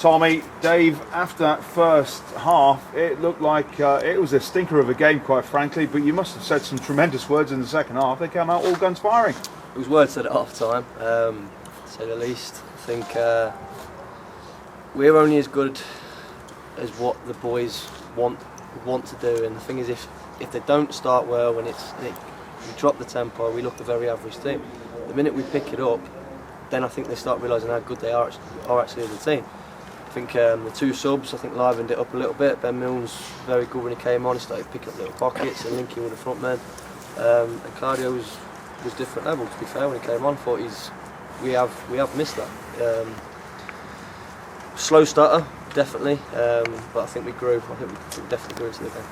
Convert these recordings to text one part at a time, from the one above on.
Tommy, Dave, after that first half, it looked like it was a stinker of a game, quite frankly, but you must have said some tremendous words in the second half. They came out all guns firing. It was words said at half time, to say the least. I think we're only as good as what the boys want to do, and the thing is, if they don't start well and we drop the tempo, we look a very average team. The minute we pick it up, then I think they start realising how good they are actually as a team. I think the two subs, I think, livened it up a little bit. Ben Milne's very good when he came on. He started picking up little pockets and linking with the front men. And Claudio was different level, to be fair, when he came on. I thought we have missed that. Slow starter, definitely, but I think we grew. I think we definitely grew into the game.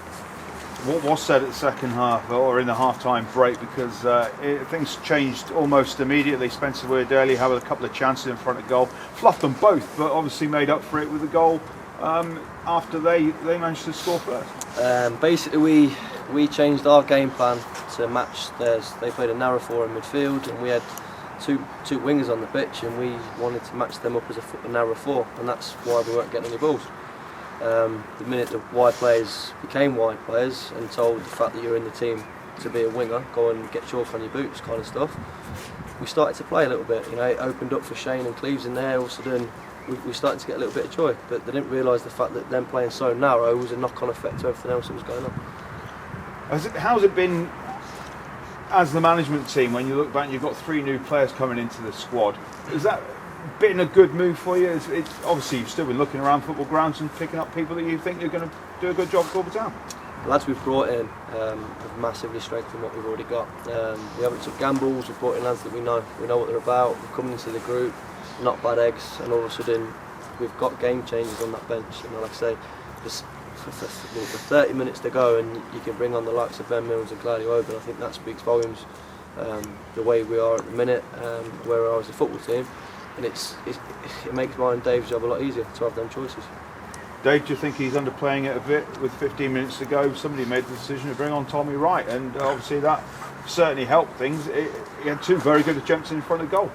What was said at the second half, or in the half-time break, because things changed almost immediately. Spencer Weird-Daly had a couple of chances in front of goal, fluffed them both, but obviously made up for it with the goal after they managed to score first. Basically, we changed our game plan to match theirs. They played a narrow four in midfield, and we had two wingers on the pitch, and we wanted to match them up as a narrow four, and that's why we weren't getting any balls. The minute the wide players became wide players and told the fact that you're in the team to be a winger, go and get chalk on your boots kind of stuff, we started to play a little bit. You know, it opened up for Shane and Cleves in there. All of a sudden we started to get a little bit of joy, but they didn't realise the fact that them playing so narrow was a knock-on effect to everything else that was going on. How's it been as the management team, when you look back and you've got 3 new players coming into the squad? Is that been a good move for you? It's obviously you've still been looking around football grounds and picking up people that you think you're going to do a good job for the town. The lads we've brought in have massively strengthened what we've already got. We haven't took gambles. We've brought in lads that we know what they're about. We're coming into the group, not bad eggs, and all of a sudden we've got game changers on that bench. And like I say, for 30 minutes to go, and you can bring on the likes of Ben Mills and Claudio Oben. I think that speaks volumes. The way we are at the minute, where we are as a football team. And it makes mine and Dave's job a lot easier to have them choices. Dave, do you think he's underplaying it a bit with 15 minutes to go? Somebody made the decision to bring on Tommy Wright, and obviously that certainly helped things. He had 2 very good attempts in front of goal.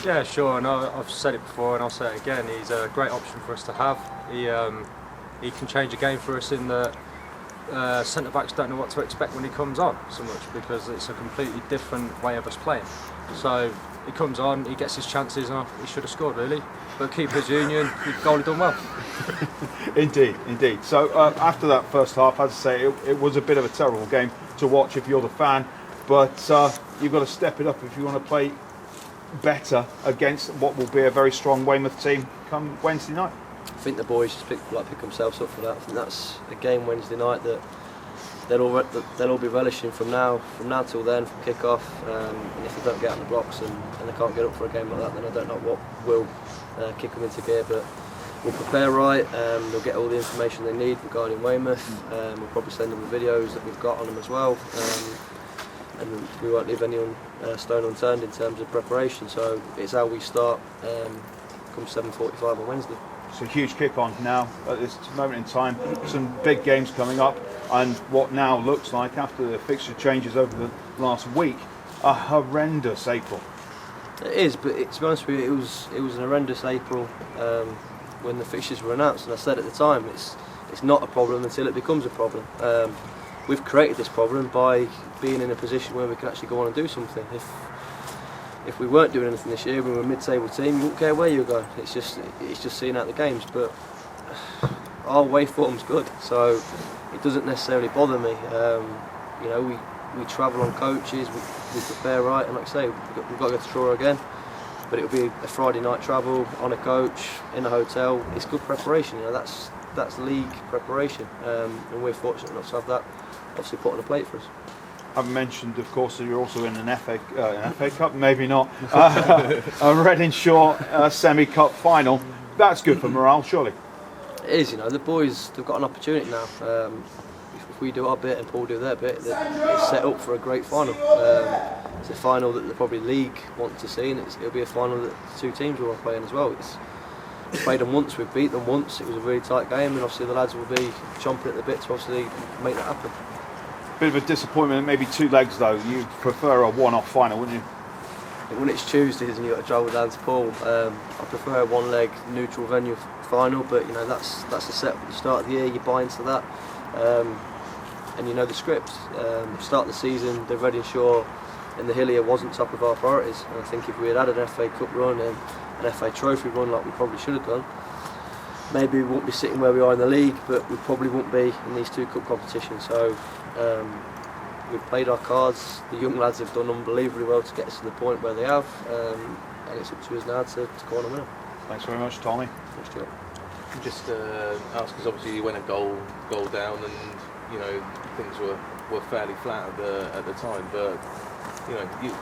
Yeah, sure, and I've said it before and I'll say it again. He's a great option for us to have. He can change a game for us in that centre backs don't know what to expect when he comes on so much, because it's a completely different way of us playing. So he comes on, he gets his chances, and he should have scored really. But keeper's union, the goalie done well. Indeed. So after that first half, as I say, it was a bit of a terrible game to watch if you're the fan. But you've got to step it up if you want to play better against what will be a very strong Weymouth team come Wednesday night. I think the boys just pick themselves up for that. I think that's a game Wednesday night that they'll all be relishing from now till then, from kick-off. And if they don't get out of the blocks and they can't get up for a game like that, then I don't know what will kick them into gear. But we'll prepare right. They'll get all the information they need regarding Weymouth. We'll probably send them the videos that we've got on them as well. And we won't leave any stone unturned in terms of preparation. So it's how we start come 7:45 on Wednesday. It's a huge kick on now at this moment in time. Some big games coming up, and what now looks like, after the fixture changes over the last week, a horrendous April. It is, but to be honest with you, it was an horrendous April when the fixtures were announced, and I said at the time it's not a problem until it becomes a problem. We've created this problem by being in a position where we can actually go on and do something. If we weren't doing anything this year, we were a mid-table team, you wouldn't care where you go. It's just seeing out the games. But our way form's good, so it doesn't necessarily bother me. You know, we travel on coaches, we prepare right, and like I say, we've got to go to Truro again. But it'll be a Friday night travel on a coach in a hotel. It's good preparation. You know, that's league preparation, and we're fortunate enough to have that obviously put on a plate for us. I've mentioned, of course, that you're also in an FA Cup, maybe not, a Reading Shore semi-cup final. That's good for morale, surely. It is, you know, the boys, they've got an opportunity now. If we do our bit and Paul do their bit, it's set up for a great final. It's a final that the probably league want to see, and it'll be a final that the 2 teams will be playing as well. We've played them once, we've beat them once. It was a really tight game, and obviously the lads will be chomping at the bit to obviously make that happen. Bit of a disappointment, maybe 2 legs though. You'd prefer a one-off final, wouldn't you? when it's Tuesdays and you've got to travel down to Poole, I prefer a one-leg neutral venue final, but you know that's the setup at the start of the year. You buy into that, and you know the script. Start of the season, the Reading Shore and the Hillier wasn't top of our priorities, and I think if we had an FA Cup run and an FA Trophy run like we probably should have done, maybe we wouldn't be sitting where we are in the league, but we probably wouldn't be in these two cup competitions. So we've played our cards. The young lads have done unbelievably well to get us to the point where they have, and it's up to us now to go on and win them. Thanks very much, Tommy. Thanks, Stuart. Just ask, because obviously you went a goal down, and you know things were fairly flat at the time, but you know you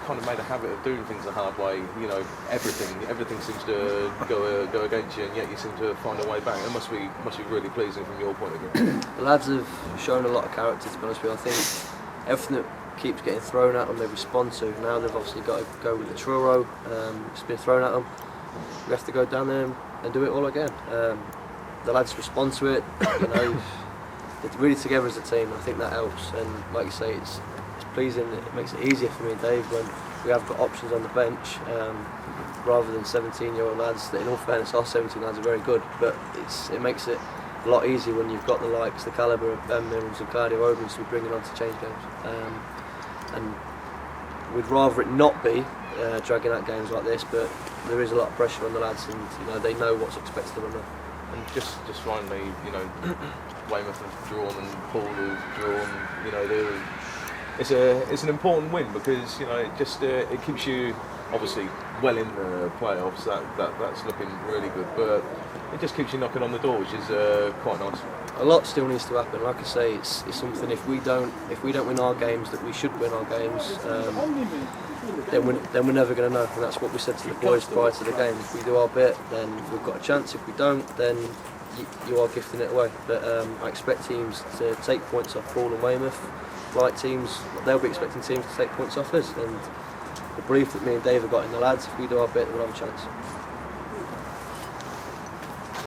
kind of made a habit of doing things the hard way. You know everything seems to go against you, and yet you seem to find a way back. It must be really pleasing from your point of view. The lads have shown a lot of character, to be honest with you. I think everything that keeps getting thrown at them they respond to. Now they've obviously got to go with the Truro. It's been thrown at them. We have to go down there and do it all again. The lads respond to it. You know, they're really together as a team. I think that helps. And like you say, it's pleasing. It makes it easier for me and Dave when we have got options on the bench rather than 17-year-old lads. That, in all fairness, our 17 lads are very good, but it makes it a lot easier when you've got the likes, the calibre of Ben Mills and Cardio Odins to be bringing on to change games. And we'd rather it not be dragging out games like this, but there is a lot of pressure on the lads, and you know they know what's expected of them. And just finally, you know, Weymouth have drawn and Poole have drawn. You know, it's an important win because you know it keeps you obviously well in the playoffs. That's looking really good, but it just keeps you knocking on the door, which is quite nice. A lot still needs to happen. Like I say, it's something. If we don't win our games that we should win our games, then we're never going to know. And that's what we said to the boys prior to the game. If we do our bit, then we've got a chance. If we don't, then you are gifting it away. But I expect teams to take points off Poole and Weymouth. Like teams, they'll be expecting teams to take points off us. And the belief that me and Dave have got in the lads, if we do our bit, we'll have a chance.